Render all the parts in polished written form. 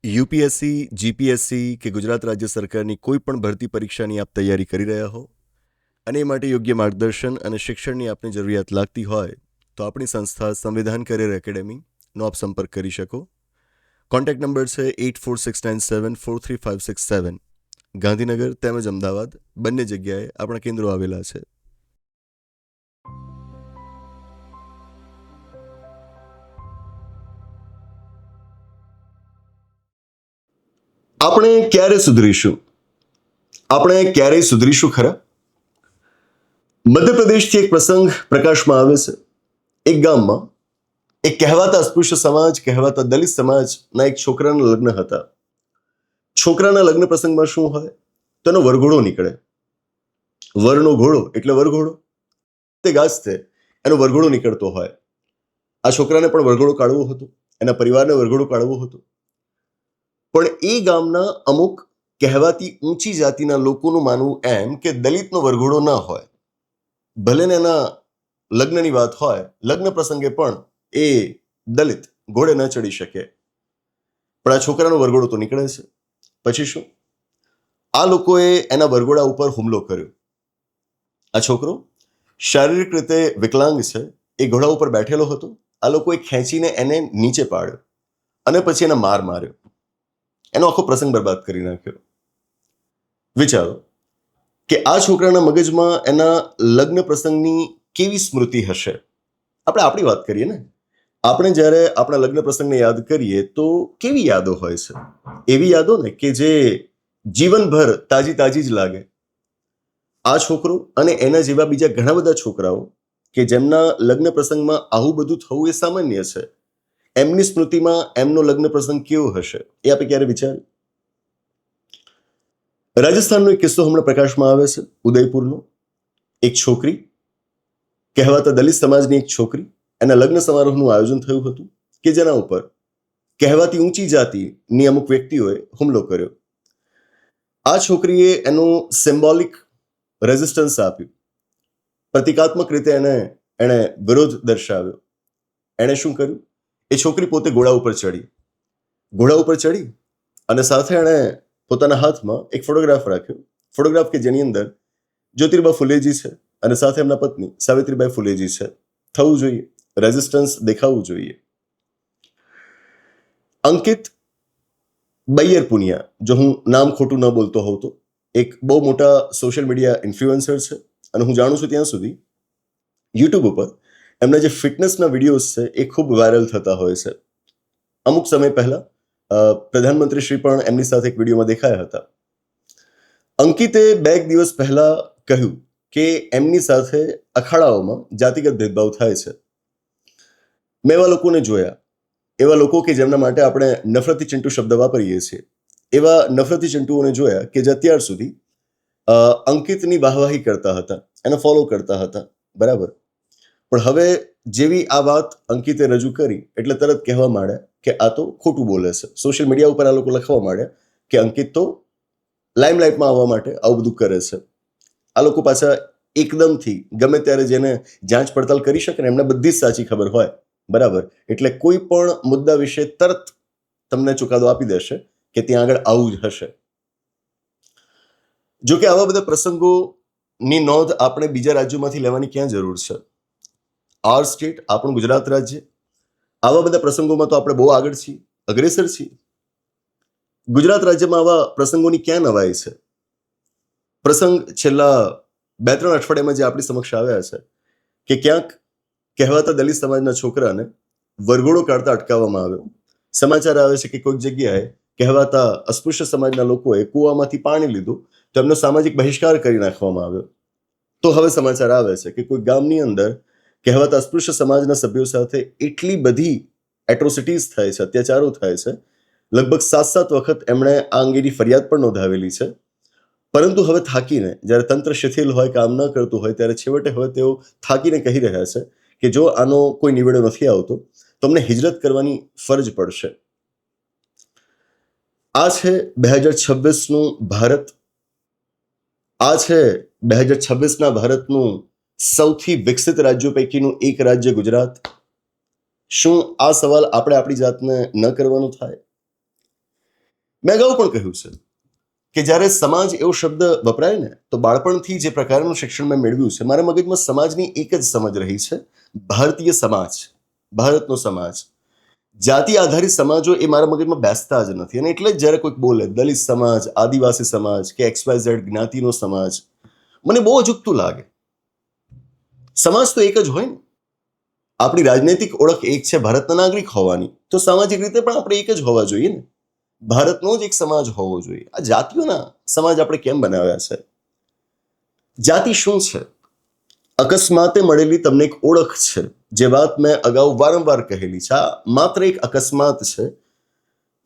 UPSC, GPSC કે ગુજરાત રાજ્ય સરકારની કોઈ પણ ભરતી પરીક્ષાની આપ તૈયારી કરી રહ્યા હો અને એ માટે યોગ્ય માર્ગદર્શન અને શિક્ષણની આપને જરૂરિયાત લાગતી હોય તો આપણી સંસ્થા સંવિધાન કરિયર એકેડેમીનો આપ સંપર્ક કરી શકો. કોન્ટેક્ટ નંબર છે 8469743567. ગાંધીનગર તેમજ અમદાવાદ બંને જગ્યાએ આપણા કેન્દ્રો આવેલા છે. આપણે ક્યારે સુધરીશું? આપણે ક્યારેય સુધરીશું ખરા? મધ્યપ્રદેશથી એક પ્રસંગ પ્રકાશમાં આવે છે. એક ગામમાં એક કહેવાતા અસ્પૃશ્ય સમાજ, કહેવાતા દલિત સમાજના એક છોકરાના લગ્ન હતા. છોકરાના લગ્ન પ્રસંગમાં શું હોય? તેનો વરઘોડો નીકળે. વરનો ઘોડો એટલે વરઘોડો. તે ગાજતે એનો વરઘોડો નીકળતો હોય. આ છોકરાને પણ વરઘોડો કાઢવો હતો, એના પરિવારને વરઘોડો કાઢવો હતો. પણ એ ગામના અમુક કહેવાતી ઊંચી જાતિના લોકોનું માનવું એમ કે દલિતનો વરઘોડો ના હોય. ભલે ને એના લગ્નની વાત હોય, લગ્ન પ્રસંગે પણ એ દલિત ઘોડે ન ચડી શકે. પણ આ છોકરાનો વરઘોડો તો નીકળે છે. પછી શું? આ લોકોએ એના વરઘોડા ઉપર હુમલો કર્યો. આ છોકરો શારીરિક રીતે વિકલાંગ છે, એ ઘોડા ઉપર બેઠેલો હતો. આ લોકોએ ખેંચીને એને નીચે પાડ્યો અને પછી એને માર માર્યો. એનો આખો પ્રસંગ બરબાદ કરી નાખ્યો. વિચારો કે આ છોકરાના મગજમાં એના લગ્ન પ્રસંગની કેવી સ્મૃતિ હશે. આપણે આપણી વાત કરીએ ને, આપણે જ્યારે આપણા લગ્ન પ્રસંગને યાદ કરીએ તો કેવી યાદો હોય છે? એવી યાદો ને કે જે જીવનભર તાજી તાજી જ લાગે. આ છોકરો અને એના જેવા બીજા ઘણા બધા છોકરાઓ કે જેમના લગ્ન પ્રસંગમાં આવું બધું થવું એ સામાન્ય છે, એમની સ્મૃતિમાં એમનો લગ્ન પ્રસંગ કેવો હશે એ આપણે ક્યારે વિચાર્યું? રાજસ્થાનનો એક કિસ્સો હમણાં પ્રકાશમાં આવે છે, ઉદયપુરનો. એક છોકરી, કહેવાતા દલિત સમાજની એક છોકરી, એના લગ્ન સમારોહનું આયોજન થયું હતું કે જેના ઉપર કહેવાતી ઊંચી જાતિની અમુક વ્યક્તિઓએ હુમલો કર્યો. આ છોકરીએ એનું સિમ્બોલિક રેઝિસ્ટન્સ આપ્યું. પ્રતિકાત્મક રીતે એણે વિરોધ દર્શાવ્યો. એણે શું કર્યું? એ છોકરી પોતે ઘોડા ઉપર ચડી. ઘોડા ઉપર ચડી અને સાથે એણે પોતાના હાથમાં એક ફોટોગ્રાફ રાખ્યો. ફોટોગ્રાફ કે જેની અંદર જ્યોતિબા ફુલેજી છે અને સાથે એમના પત્ની સાવિત્રીબાઈ ફુલેજી છે. થવું જોઈએ, રેઝિસ્ટન્સ દેખાવું જોઈએ. અંકિત બૈયર પુનિયા, જો હું નામ ખોટું ન બોલતો હોઉં તો, એક બહુ મોટા સોશિયલ મીડિયા ઇન્ફ્લુએન્સર છે અને હું જાણું છું ત્યાં સુધી યુટ્યુબ ઉપર એમના જે ફિટનેસના વિડીયોઝ છે એ ખૂબ વાયરલ થતા હોય છે. અમુક સમય પહેલા પ્રધાનમંત્રી શ્રી પણ એમની સાથે એક વિડીયોમાં દેખાયા હતા. અંકિતે 2 દિવસ પહેલા કહ્યું કે એમની સાથે અખાડાઓમાં જાતિગત ભેદભાવ થાય છે. મેં એવા લોકોને જોયા, એવા લોકો કે જેમના માટે આપણે નફરતી ચિંટુ શબ્દ વાપરીએ છીએ, એવા નફરતી ચિંટુઓને જોયા કે જે અત્યાર સુધી અંકિતની વાહવાહી કરતા હતા, એને ફોલો કરતા હતા, બરાબર. પણ હવે જેવી આ વાત અંકિતે રજૂ કરી એટલે તરત કહેવા માંડ્યા કે આ તો ખોટું બોલે છે. સોશિયલ મીડિયા ઉપર આ લોકો લખવા માંડ્યા કે અંકિત તો લાઇમલાઇટમાં આવવા માટે આવું બધું કરે છે. આ લોકો પાછા એકદમથી ગમે ત્યારે જેને જાંચ પડતાલ કરી શકે ને એમને બધી જ સાચી ખબર હોય, બરાબર. એટલે કોઈ પણ મુદ્દા વિશે તરત તમને ચુકાદો આપી દેશે કે ત્યાં આગળ આવું જ હશે. જો કે આવા બધા પ્રસંગોની નોંધ આપણે બીજા રાજ્યોમાંથી લેવાની ક્યાં જરૂર છે? આર સ્ટેટ, આપણું ગુજરાત રાજ્ય, આવા બધા પ્રસંગોમાં તો આપણે બહુ આગળ છીએ, અગ્રેસર છીએ. ગુજરાત રાજ્યમાં આવા પ્રસંગોની ક્યાં નવાઈ છે? પ્રસંગ છેલ્લા 2-3 અઠવાડિયામાં જે આપણી સમક્ષ આવ્યા છે કે ક્યાંક કહેવાતા દલિત સમાજના છોકરાને વરઘોડો કાઢતા અટકાવવામાં આવ્યો. સમાચાર આવે છે કે કોઈક જગ્યાએ કહેવાતા અસ્પૃશ્ય સમાજના લોકોએ કૂવામાંથી પાણી લીધું તો એમનો સામાજિક બહિષ્કાર કરી નાખવામાં આવ્યો. તો હવે સમાચાર આવે છે કે કોઈ ગામની અંદર કહેવાતા અસ્પૃશ્ય સમાજના સભ્યો સાથે એટલી બધી એટ્રોસિટીઝ થાય છે, અત્યાચારો થાય છે, લગભગ 7 વખત એમણે આ અંગેની ફરિયાદ પણ નોંધાવેલી છે. પરંતુ હવે થાકીને, જ્યારે તંત્ર શિથિલ હોય, કામ ન કરતું હોય, ત્યારે છેવટે હવે તેઓ થાકીને કહી રહ્યા છે કે જો આનો કોઈ નિવેડો નથી આવતો તો અમને હિજરત કરવાની ફરજ પડશે. આ છે 2026નું ભારત. આ છે 2026ના ભારતનું સૌથી વિકસિત રાજ્યો પૈકીનું એક રાજ્ય ગુજરાત. શું આ સવાલ આપણે આપણી જાતને ન કરવાનો થાય? મેં અગાઉ પણ કહ્યું છે કે જ્યારે સમાજ એવો શબ્દ વપરાય ને તો બાળપણથી જે પ્રકારનું શિક્ષણ મેં મેળવ્યું છે મારા મગજમાં સમાજની એક જ સમજ રહી છે, ભારતીય સમાજ, ભારતનો સમાજ. જાતિ આધારિત સમાજો એ મારા મગજમાં બેસતા જ નથી. અને એટલે જ જ્યારે કોઈક બોલે દલિત સમાજ, આદિવાસી સમાજ કે XYZ જ્ઞાતિનો સમાજ, મને બહુ અજુગતું લાગે. સમાજ તો એક જ હોય ને. આપણી રાજનૈતિક ઓળખ એક છે ભારતના નાગરિક હોવાની, તો સામાજિક રીતે પણ આપણે એક જ હોવા જોઈએ ને. ભારતનો જ એક સમાજ હોવો જોઈએ. આ જાતિઓના સમાજ આપણે કેમ બનાવ્યા છે? જાતિ શું છે? અકસ્માતે મળેલી તમને એક ઓળખ છે. જે વાત મેં અગાઉ વારંવાર કહેલી છે, આ માત્ર એક અકસ્માત છે.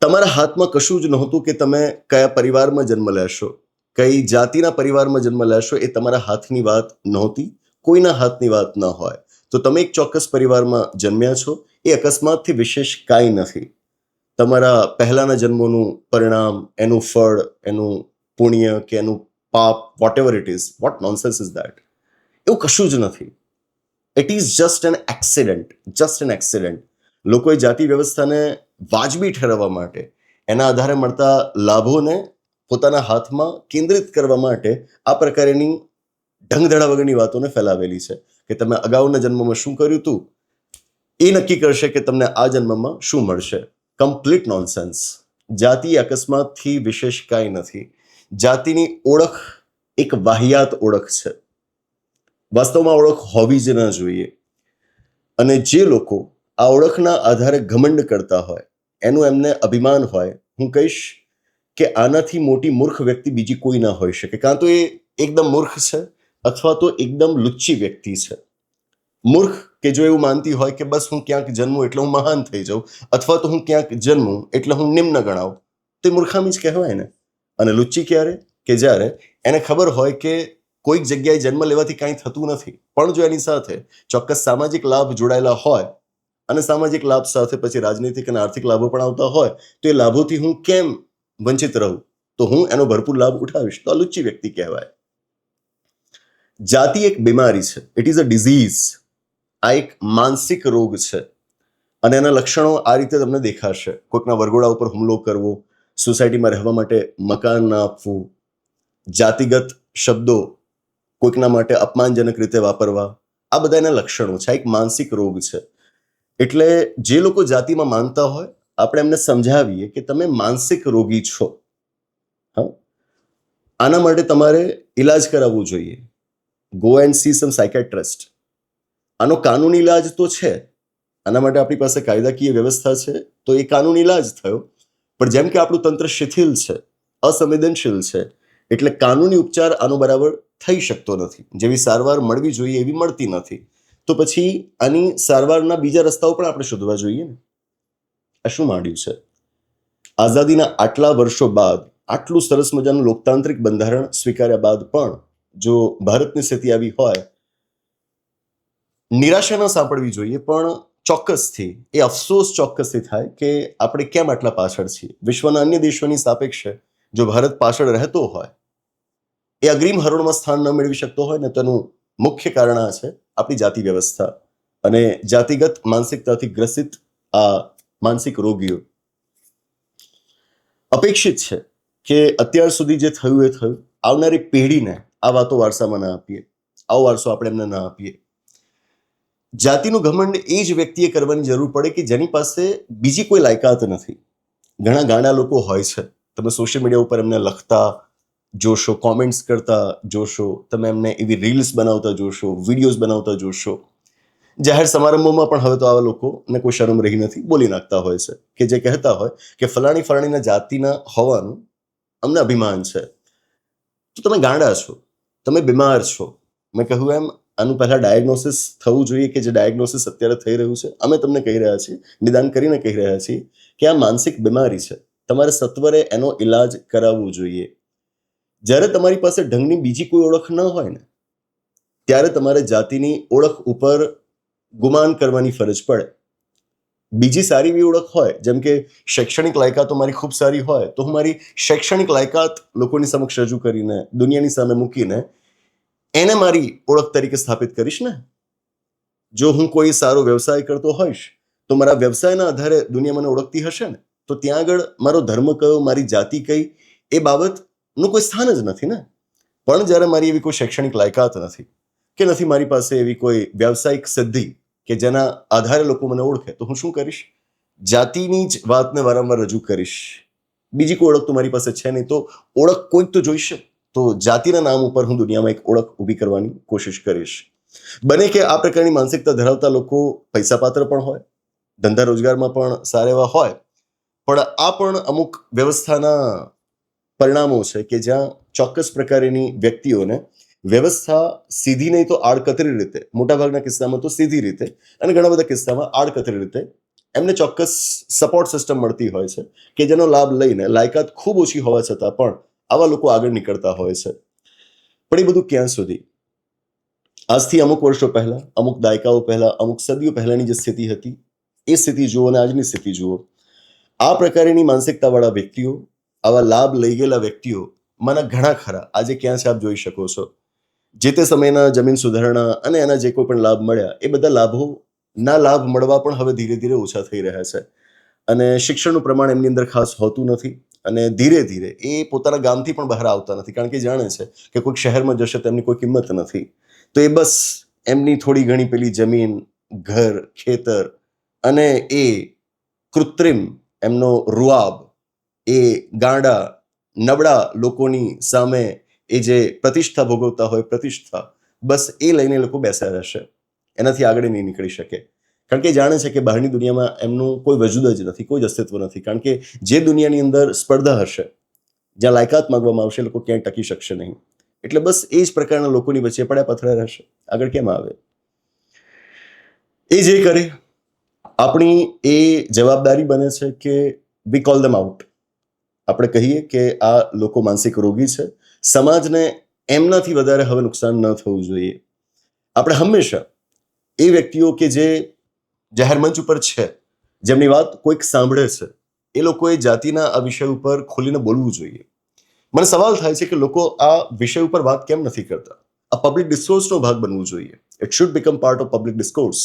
તમારા હાથમાં કશું જ નહોતું કે તમે કયા પરિવારમાં જન્મ લેશો, કઈ જાતિના પરિવારમાં જન્મ લેશો, એ તમારા હાથની વાત નહોતી, કોઈના હાથની વાત ન હોય. તો તમે એક ચોક્કસ પરિવારમાં જન્મ્યા છો, એ અકસ્માતથી વિશેષ કાંઈ નથી. તમારા પહેલાના જન્મોનું પરિણામ, એનું ફળ, એનું પુણ્ય કે એનું પાપ, whatever it is, what nonsense is that, એવું કશું જ નથી. It is just an accident, just an accident. લોકોએ જાતિ વ્યવસ્થાને વાજબી ઠેરવવા માટે, એના આધારે મળતા લાભોને પોતાના હાથમાં કેન્દ્રિત કરવા માટે આ પ્રકારની ઢંગધડા વગરની વાતોને ફેલાવેલી છે કે તમે અગાઉના જન્મમાં શું કર્યું હતું એ નક્કી કરશે કે તમને આ જન્મમાં શું મળશે. Complete nonsense. જાતિ અકસ્માતથી વિશેષ કાંઈ નથી. જાતિની ઓળખ એક વાહિયાત ઓળખ છે. વાસ્તવમાં ઓળખ હોવી જ ન જોઈએ. અને જે લોકો આ ઓળખના આધારે ઘમંડ કરતા હોય, એનું એમને અભિમાન હોય, હું કહીશ કે આનાથી મોટી મૂર્ખ વ્યક્તિ બીજી કોઈ ના હોઈ શકે. કાં તો એ એકદમ મૂર્ખ છે અથવા તો એકદમ લુચ્ચી વ્યક્તિ છે. મૂર્ખ કે જો એવું માનતી હોય કે બસ હું ક્યાંક જન્મું એટલે હું મહાન થઈ જાઉં, અથવા તો હું ક્યાંક જન્મું એટલે હું નિમ્ન ગણાવ, તો એ મૂર્ખામી જ કહેવાય ને. અને લુચ્ચી ક્યારે? કે જ્યારે એને ખબર હોય કે કોઈક જગ્યાએ જન્મ લેવાથી કાંઈ થતું નથી, પણ જો એની સાથે ચોક્કસ સામાજિક લાભ જોડાયેલા હોય અને સામાજિક લાભ સાથે પછી રાજનૈતિક અને આર્થિક લાભો પણ આવતા હોય, તો એ લાભોથી હું કેમ વંચિત રહું, તો હું એનો ભરપૂર લાભ ઉઠાવીશ, તો આ લુચ્ચી વ્યક્તિ કહેવાય. જાતિ એક બીમારી છે. It is a disease. આ એક માનસિક રોગ છે. અને એના લક્ષણો આ રીતે તમને દેખાશે: કોઈકના વરઘોડા ઉપર હુમલો કરવો, સોસાયટીમાં રહેવા માટે મકાન ના આપવું, જાતિગત શબ્દો કોઈકના માટે અપમાનજનક રીતે વાપરવા, આ બધા એના લક્ષણો છે. આ એક માનસિક રોગ છે. એટલે જે લોકો જાતિમાં માનતા હોય, આપણે એમને સમજાવીએ કે તમે માનસિક રોગી છો. હા, આના માટે તમારે ઈલાજ કરાવવું જોઈએ. Go and C sum psychiatrist. આનો કાનૂની ઈલાજ તો છે, આના માટે આપણી પાસે કાયદાકીય વ્યવસ્થા છે, તો એ કાનૂની ઈલાજ થયો. પણ જેમ કે આપણું તંત્ર શિથિલ છે, અસંવેદનશીલ છે, એટલે કાનૂની ઉપચાર આનો બરાબર થઈ શકતો નથી. જેવી સારવાર મળવી જોઈએ એવી મળતી નથી. તો પછી આની સારવારના બીજા રસ્તાઓ પણ આપણે શોધવા જોઈએ ને. આ શું માંડ્યું છે? આઝાદીના આટલા વર્ષો બાદ, આટલું સરસ મજાનું લોકતાંત્રિક બંધારણ સ્વીકાર્યા બાદ પણ જો ભારતની સ્થિતિ આવી હોય, નિરાશા ન સાંપડવી જોઈએ, પણ ચોક્કસથી એ અફસોસ ચોક્કસથી થાય કે આપણે કેમ આટલા પાછળ છીએ. વિશ્વના અન્ય દેશોની સાપેક્ષે જો ભારત પાછળ રહેતો હોય, એ અગ્રીમ હરોળમાં સ્થાન ન મેળવી શકતો હોય ને, તેનું મુખ્ય કારણ આ છે આપણી જાતિ વ્યવસ્થા અને જાતિગત માનસિકતાથી ગ્રસિત આ માનસિક રોગીઓ. અપેક્ષિત છે કે અત્યાર સુધી જે થયું એ થયું. આવનારી પેઢીને આ વાતો વારસામાં ના આપીએ, આવો વારસો આપણે એમને ના આપીએ. જાતિનું ઘમંડ એ જ વ્યક્તિએ કરવાની જરૂર પડે કે જેની પાસે બીજી કોઈ લાયકાત નથી. ઘણા ગાંડા લોકો હોય છે, તમે સોશિયલ મીડિયા ઉપર એમને લખતા જોશો, કોમેન્ટ્સ કરતા જોશો, તમે એમને એવી રીલ્સ બનાવતા જોશો, વિડીયોઝ બનાવતા જોશો. જાહેર સમારંભોમાં પણ હવે તો આવા લોકોને કોઈ શરમ રહી નથી, બોલી નાખતા હોય છે કે જે કહેતા હોય કે ફલાણી ફલાણીના જાતિના હોવાનું અમને અભિમાન છે. તો તમે ગાંડા છો, તમે બીમાર છો. મેં કહ્યું એમ આનું પહેલા ડાયગ્નોસિસ થવું જોઈએ, કે જે ડાયગ્નોસિસ અત્યારે થઈ રહ્યું છે. અમે તમને કહી રહ્યા છીએ, નિદાન કરીને કહી રહ્યા છીએ કે આ માનસિક બીમારી છે. તમારે સત્વરે એનો ઈલાજ કરાવવો જોઈએ. જ્યારે તમારી પાસે ઢંગની બીજી કોઈ ઓળખ ન હોય ને, ત્યારે તમારે જાતિની ઓળખ ઉપર ગુમાન કરવાની ફરજ પડે. બીજી સારી એવી ઓળખ હોય, જેમ કે શૈક્ષણિક લાયકાતો મારી ખૂબ સારી હોય, તો હું મારી શૈક્ષણિક લાયકાત લોકોની સમક્ષ રજૂ કરીને, દુનિયાની સામે મૂકીને એને મારી ઓળખ તરીકે સ્થાપિત કરીશ ને. જો હું કોઈ સારો વ્યવસાય કરતો હોઈશ, તો મારા વ્યવસાયના આધારે દુનિયા મને ઓળખતી હશે ને. તો ત્યાં આગળ મારો ધર્મ કયો, મારી જાતિ કઈ, એ બાબતનું કોઈ સ્થાન જ નથી ને. પણ જ્યારે મારી એવી કોઈ શૈક્ષણિક લાયકાત નથી કે નથી મારી પાસે એવી કોઈ વ્યાવસાયિક સિદ્ધિ કે જેના આધારે લોકો મને ઓળખે, તો હું શું કરીશ? જાતિની જ વાતને વારંવાર રજૂ કરીશ. બીજી કોઈ ઓળખ તો મારી પાસે છે નહીં, તો ઓળખ કોઈક તો જોઈશે. તો જાતિના નામ ઉપર હું દુનિયામાં એક ઓળખ ઊભી કરવાની કોશિશ કરીશ. બને કે આ પ્રકારની માનસિકતા ધરાવતા લોકો પૈસા પાત્ર પણ હોય, ધંધા રોજગારમાં પણ સારા એવા હોય, પણ આ પણ અમુક વ્યવસ્થાના પરિણામો છે કે જ્યાં ચોક્કસ પ્રકારની વ્યક્તિઓને વ્યવસ્થા સીધી નહીં તો આડકતરી રીતે, મોટાભાગના કિસ્સામાં તો સીધી રીતે અને ઘણા બધા કિસ્સામાં આડકતરી રીતે એમને ચોક્કસ સપોર્ટ સિસ્ટમ મળતી હોય છે કે જેનો લાભ લઈને લાયકાત ખૂબ ઓછી હોવા છતાં પણ આવા લોકો આગળ નીકળતા હોય છે. પણ એ બધું ક્યાં સુધી? આજથી અમુક વર્ષો પહેલા, અમુક દાયકાઓ પહેલા, અમુક સદીઓ પહેલાની જે સ્થિતિ હતી એ સ્થિતિ જુઓ અને આજની સ્થિતિ જુઓ. આ પ્રકારની માનસિકતાવાળા વ્યક્તિઓ, આવા લાભ લઈ ગયેલા વ્યક્તિઓ માના ઘણા ખરા આજે ક્યાં છે આપ જોઈ શકો છો. જે તે સમયના જમીન સુધારણા અને એના જે કોઈ પણ લાભ મળ્યા એ બધા લાભોના લાભ મળવા પણ હવે ધીરે ધીરે ઓછા થઈ રહ્યા છે. અને શિક્ષણનું પ્રમાણ એમની અંદર ખાસ હોતું નથી અને ધીરે ધીરે એ પોતાના ગામથી પણ બહાર આવતા નથી, કારણ કે જાણે છે કે કોઈક શહેરમાં જશે તેમની કોઈ કિંમત નથી. તો એ બસ એમની થોડી ઘણી પેલી જમીન, ઘર, ખેતર અને એ કૃત્રિમ એમનો રૂઆબ, એ ગાંડા નબળા લોકોની સામે એ જે પ્રતિષ્ઠા ભોગવતા હોય, પ્રતિષ્ઠા, બસ એ લઈને લોકો બેસ્યા રહેશે. એનાથી આગળ નહીં નીકળી શકે, કારણ કે જાણે છે કે બહારની દુનિયામાં એમનું કોઈ વજૂદ જ નથી, કોઈ જ અસ્તિત્વ નથી. કારણ કે જે દુનિયાની અંદર સ્પર્ધા હશે, જ્યાં લાયકાત માંગવામાં આવશે, લોકો ક્યાંય ટકી શકશે નહીં. એટલે બસ એ જ પ્રકારના લોકોની વચ્ચે પડ્યા પથરા રહેશે, આગળ કેમ આવે? એ જે કરે, આપણી એ જવાબદારી બને છે કે વી કોલ ધેમ આઉટ. આપણે કહીએ કે આ લોકો માનસિક રોગી છે, સમાજને એમનાથી વધારે હવે નુકસાન ન થવું જોઈએ. આપણે હંમેશા એ વ્યક્તિઓ કે જે જાહેર મંચ ઉપર છે, જેમની વાત કોઈક સાંભળે છે, એ લોકોએ જાતિના આ વિષય ઉપર ખોલીને બોલવું જોઈએ. મને સવાલ થાય છે કે લોકો આ વિષય ઉપર વાત કેમ નથી કરતા? આ પબ્લિક ડિસ્કોર્સનો ભાગ બનવું જોઈએ. It should become part of public discourse.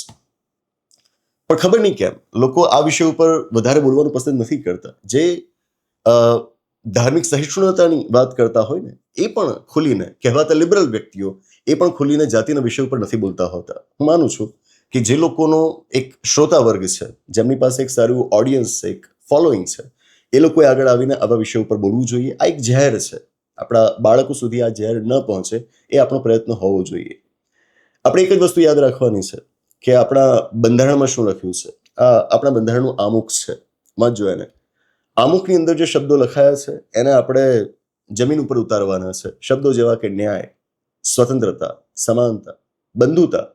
પણ ખબર નહીં કેમ લોકો આ વિષય ઉપર વધારે બોલવાનું પસંદ નથી કરતા. જે ધાર્મિક સહિષ્ણુતાની વાત કરતા હોય ને, એ પણ ખુલીને કહેવાતા લિબરલ વ્યક્તિઓ એ પણ ખુલીને જાતિના વિષય ઉપર નથી બોલતા હોતા. હું માનું છું કે જે લોકોનો એક શ્રોતા વર્ગ છે, જેમની પાસે એક સારું ઓડિયન્સ છે, એક ફોલોઈંગ છે, એ લોકોએ આગળ આવીને આવા વિષય ઉપર બોલવું જોઈએ. આ એક ઝેર છે, આપણા બાળકો સુધી આ ઝેર ન પહોંચે એ આપણો પ્રયત્ન હોવો જોઈએ. આપણે એક જ વસ્તુ યાદ રાખવાની છે કે આપણા બંધારણમાં શું લખ્યું છે. આપણા બંધારણનું આમુખ છે, વાંચજો એને. આમુખની અંદર જે શબ્દો લખાયા છે એને આપણે જમીન ઉપર ઉતારવાના છે. શબ્દો જેવા કે ન્યાય, સ્વતંત્રતા, સમાનતા, બંધુતા,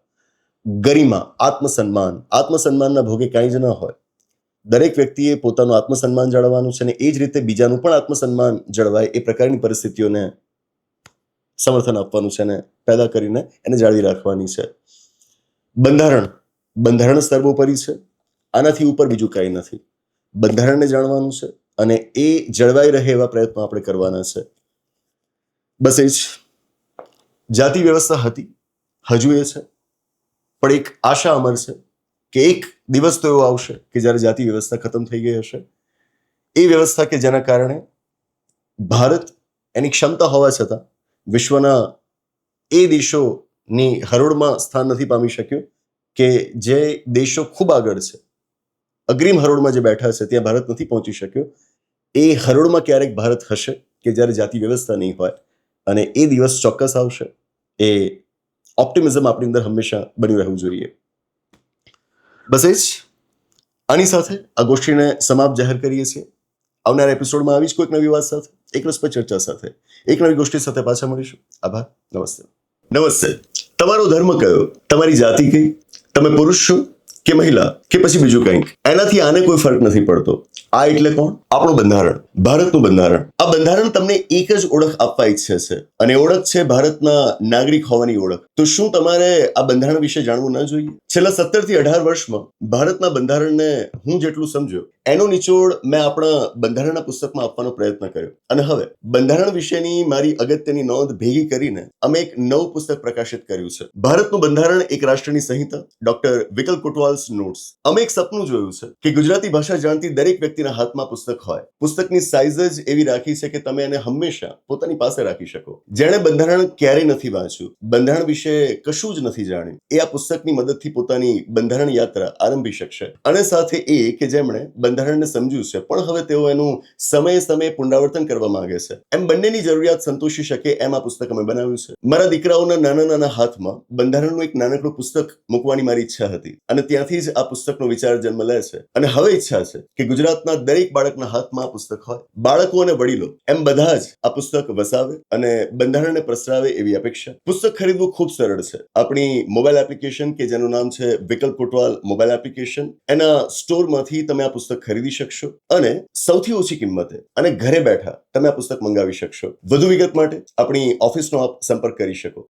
ગરિમા, આત્મસન્માન. આત્મસન્માનના ભોગે કાંઈ જ ન હોય. દરેક વ્યક્તિએ પોતાનું આત્મસન્માન જાળવવાનું છે અને એ જ રીતે બીજાનું પણ આત્મસન્માન જળવાય એ પ્રકારની પરિસ્થિતિઓને સમર્થન આપવાનું છે અને પેદા કરીને એને જાળવી રાખવાની છે. બંધારણ સર્વોપરી છે, આનાથી ઉપર બીજું કાંઈ નથી. બંધારણને જાણવાનું છે અને એ જળવાઈ રહે એવા પ્રયત્નો આપણે કરવાના છે. બસ એ જ. જાતિ વ્યવસ્થા હતી, હજુ એ છે, પણ એક આશા અમર છે કે એક દિવસ તો એવો આવશે કે જ્યારે જાતિ વ્યવસ્થા ખતમ થઈ ગઈ હશે. એ વ્યવસ્થા કે જેના કારણે ભારત એની ક્ષમતા હોવા છતાં વિશ્વના એ દેશોની હરોળમાં સ્થાન નથી પામી શક્યો કે જે દેશો ખૂબ આગળ છે, અગ્રીમ હરોળમાં જે બેઠા છે, ત્યાં ભારત નથી પહોંચી શક્યો. એ હરોળમાં ક્યારેક ભારત હશે કે જ્યારે જાતિ વ્યવસ્થા નહીં હોય, અને એ દિવસ ચોક્કસ આવશે. એ ઓપ્ટિમિઝમ આપણી અંદર હંમેશા બન્યું રહેવું જોઈએ. બસ એ જ. આની સાથે આ ગોષ્ઠીને સમાપ્ત જાહેર કરીએ છીએ. આવનારા એપિસોડમાં આવી જ કોઈક નવી વાત સાથે, એક રસપ્રદ ચર્ચા સાથે, એક નવી ગોષ્ઠી સાથે પાછા મળીશું. આભાર. નમસ્તે. તમારો ધર્મ કયો? તમારી જાતિ કઈ? તમે પુરુષ છો કે મહિલા કે પછી બીજું કંઈક? એનાથી આને કોઈ ફરક નથી પડતો. આ એટલે કોણ? આપણું બંધારણ, ભારતનું બંધારણ. આ બંધારણ તમને એક જ ઓળખ આપવા ઈચ્છે છે અને ઓળખ છે ભારતના નાગરિક હોવાની ઓળખ. તો શું તમારે આ બંધારણ વિશે જાણવું ન જોઈએ? છેલ્લા 17 થી 18 વર્ષમાં ભારતના બંધારણને હું જેટલું સમજ્યો એનો નિચોડ મેં આપણા બંધારણના પુસ્તકમાં આપવાનો પ્રયત્ન કર્યો. અને હવે બંધારણ વિશેની મારી અગત્યની નોંધ ભેગી કરીને અમે એક નવું પુસ્તક પ્રકાશિત કર્યું છે. ભારતનું બંધારણ એક રાષ્ટ્રની સંહિતા, ડોક્ટર વિકલ કોટવાલ્સ નોટ્સ. અમે એક સપનું જોયું છે કે ગુજરાતી ભાષા જાણતી દરેક વ્યક્તિના હાથમાં પુસ્તક હોય. પુસ્તકની સાઇઝ જ એવી રાખી છે કે તમે એને હંમેશા પોતાની પાસે રાખી શકો. જેણે બંધારણ ક્યારેય નથી વાંચ્યું, બંધારણ વિશે કશું જ નથી જાણ્યું, એ આ પુસ્તકની મદદથી પોતાની બંધારણ યાત્રા આરંભી શકશે. અને સાથે એ કે જેમણે બંધારણને સમજ્યું છે પણ હવે તેઓ એનું સમયે સમયે પુનરાવર્તન કરવા માંગે છે, એમ બંનેની જરૂરિયાત સંતોષી શકે એમ આ પુસ્તક અમે બનાવ્યું છે. મારા દીકરાઓના નાના નાના હાથમાં બંધારણનું એક નાનકડું પુસ્તક મૂકવાની મારી ઈચ્છા હતી અને ત્યાંથી જ આ પુસ્તકનો વિચાર જન્મ લે છે. અને હવે ઈચ્છા છે કે ગુજરાતના દરેક બાળકના હાથમાં આ પુસ્તક હોય. બાળકો અને વડીલો એમ બધા જ આ પુસ્તક વસાવે અને બંધારણને પ્રસરાવે એવી અપેક્ષા. પુસ્તક ખરીદવું ખૂબ સરળ છે. આપણી મોબાઈલ એપ્લિકેશન કે જેનું નામ છે વિકલ્પ કોટવાલ મોબાઈલ એપ્લિકેશન, એના સ્ટોરમાંથી તમે આ પુસ્તક ખરીદી શકશો અને સૌથી ઓછી કિંમતે અને ઘરે બેઠા તમે આ પુસ્તક મંગાવી શકશો. વધુ વિગત માટે આપણી ઓફિસનો આપ સંપર્ક કરી શકો.